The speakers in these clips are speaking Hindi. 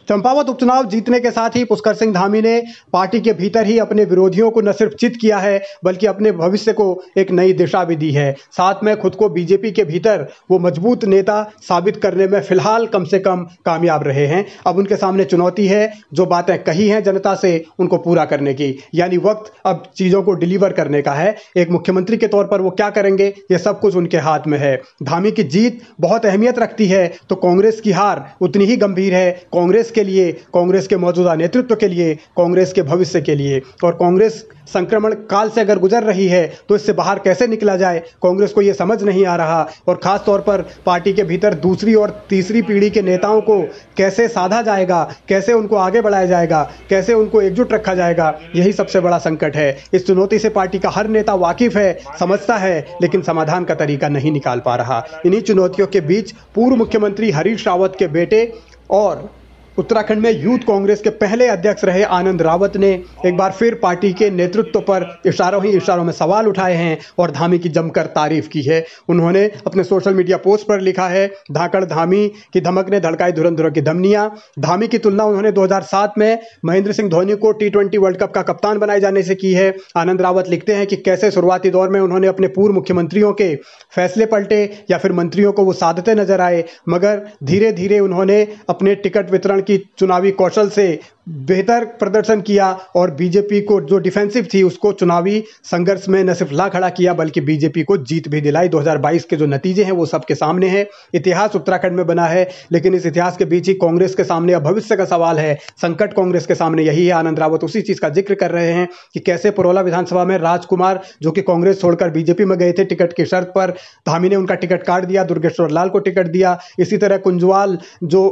चंपावत उपचुनाव जीतने के साथ ही पुष्कर सिंह धामी ने पार्टी के भीतर ही अपने विरोधियों को न सिर्फ चित किया है बल्कि अपने भविष्य को एक नई दिशा भी दी है। साथ में खुद को बीजेपी के भीतर वो मजबूत नेता साबित करने में फिलहाल कम से कम कामयाब रहे हैं। अब उनके सामने चुनौती है जो बातें कही हैं जनता से उनको पूरा करने की, यानी वक्त अब चीज़ों को डिलीवर करने का है। एक मुख्यमंत्री के तौर पर वो क्या करेंगे ये सब कुछ उनके हाथ में है। धामी की जीत बहुत अहमियत रखती है तो कांग्रेस की हार उतनी ही गंभीर है, कांग्रेस के लिए, कांग्रेस के मौजूदा नेतृत्व के लिए, कांग्रेस के भविष्य के लिए। और कांग्रेस संक्रमण काल से अगर गुजर रही है तो इससे बाहर कैसे निकला जाए कांग्रेस को ये समझ नहीं आ रहा। और खास तौर पर पार्टी के भीतर दूसरी और तीसरी पीढ़ी के नेताओं को कैसे साधा जाएगा, कैसे उनको आगे बढ़ाया जाएगा, कैसे उनको एकजुट रखा जाएगा, यही सबसे बड़ा संकट है। इस चुनौती से पार्टी का हर नेता वाकिफ है, समझता है, लेकिन समाधान का तरीका नहीं निकाल पा रहा। इन्हीं चुनौतियों के बीच पूर्व मुख्यमंत्री हरीश रावत के बेटे और उत्तराखंड में यूथ कांग्रेस के पहले अध्यक्ष रहे आनंद रावत ने एक बार फिर पार्टी के नेतृत्व पर इशारों ही इशारों में सवाल उठाए हैं और धामी की जमकर तारीफ की है। उन्होंने अपने सोशल मीडिया पोस्ट पर लिखा है, धाकड़ धामी की धमक ने धड़काई धुरंधरों की धमनियां। धामी की तुलना उन्होंने 2007 में महेंद्र सिंह धोनी को T20 वर्ल्ड कप का कप्तान बनाए जाने से की है। आनंद रावत लिखते हैं कि कैसे शुरुआती दौर में उन्होंने अपने पूर्व मुख्यमंत्रियों के फैसले पलटे या फिर मंत्रियों को वो साधते नजर आए, मगर धीरे धीरे उन्होंने अपने टिकट वितरण की चुनावी कौशल से बेहतर प्रदर्शन किया और बीजेपी को जो डिफेंसिव थी उसको चुनावी संघर्ष में न सिर्फ ला खड़ा किया बल्कि बीजेपी को जीत भी दिलाई। 2022 के जो नतीजे हैं वो सबके सामने हैं। इतिहास उत्तराखंड में बना है, लेकिन इस इतिहास के बीच ही कांग्रेस के सामने अब भविष्य का सवाल है। संकट कांग्रेस के सामने यही है। आनंद रावत उसी चीज का जिक्र कर रहे हैं कि कैसे पुरोला विधानसभा में राजकुमार जो कि कांग्रेस छोड़कर बीजेपी में गए थे टिकट की शर्त पर, धामी ने उनका टिकट काट दिया, दुर्गेश्वर लाल को टिकट दिया। इसी तरह कुंजवाल जो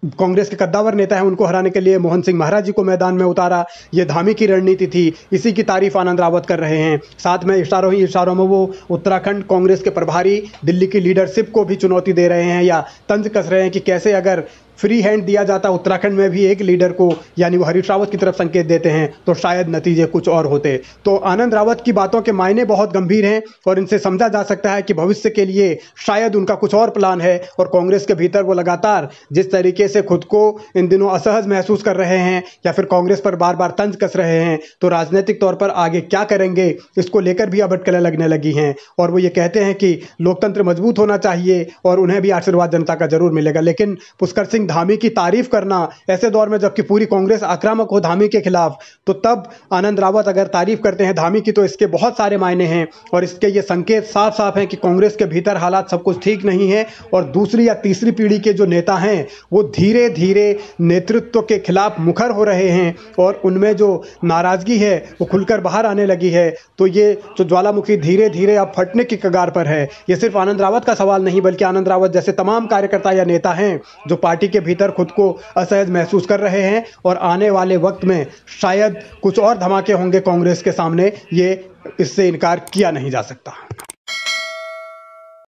कांग्रेस के कद्दावर नेता हैं उनको हराने के लिए मोहन सिंह महाराज जी को मैदान में उतारा। ये धामी की रणनीति थी। इसी की तारीफ आनंद रावत कर रहे हैं। साथ में इशारों ही इशारों में वो उत्तराखंड कांग्रेस के प्रभारी दिल्ली की लीडरशिप को भी चुनौती दे रहे हैं या तंज कस रहे हैं कि कैसे अगर फ्री हैंड दिया जाता उत्तराखंड में भी एक लीडर को, यानी वो हरीश रावत की तरफ संकेत देते हैं तो शायद नतीजे कुछ और होते। तो आनंद रावत की बातों के मायने बहुत गंभीर हैं और इनसे समझा जा सकता है कि भविष्य के लिए शायद उनका कुछ और प्लान है। और कांग्रेस के भीतर वो लगातार जिस तरीके से खुद को इन दिनों असहज महसूस कर रहे हैं या फिर कांग्रेस पर बार बार तंज कस रहे हैं, तो राजनीतिक तौर पर आगे क्या करेंगे इसको लेकर भी अब अटकलें लगने लगी हैं। और वो ये कहते हैं कि लोकतंत्र मजबूत होना चाहिए और उन्हें भी आशीर्वाद जनता का जरूर मिलेगा। लेकिन पुष्कर सिंह धामी की तारीफ करना ऐसे दौर में जबकि पूरी कांग्रेस आक्रामक हो धामी के खिलाफ, तो तब आनंद रावत अगर तारीफ करते हैं धामी की तो इसके बहुत सारे मायने हैं और इसके ये संकेत साफ साफ हैं कि कांग्रेस के भीतर हालात सब कुछ ठीक नहीं है और दूसरी या तीसरी पीढ़ी के जो नेता हैं वो धीरे धीरे नेतृत्व के खिलाफ मुखर हो रहे हैं और उनमें जो नाराजगी है वो खुलकर बाहर आने लगी है। तो ये जो ज्वालामुखी धीरे धीरे अब फटने की कगार पर है। ये सिर्फ आनंद रावत का सवाल नहीं बल्कि आनंद रावत जैसे तमाम कार्यकर्ता या नेता हैं जो पार्टी के भीतर खुद को असहज महसूस कर रहे हैं और आने वाले वक्त में शायद कुछ और धमाके होंगे कांग्रेस के सामने, ये इससे इनकार किया नहीं जा सकता।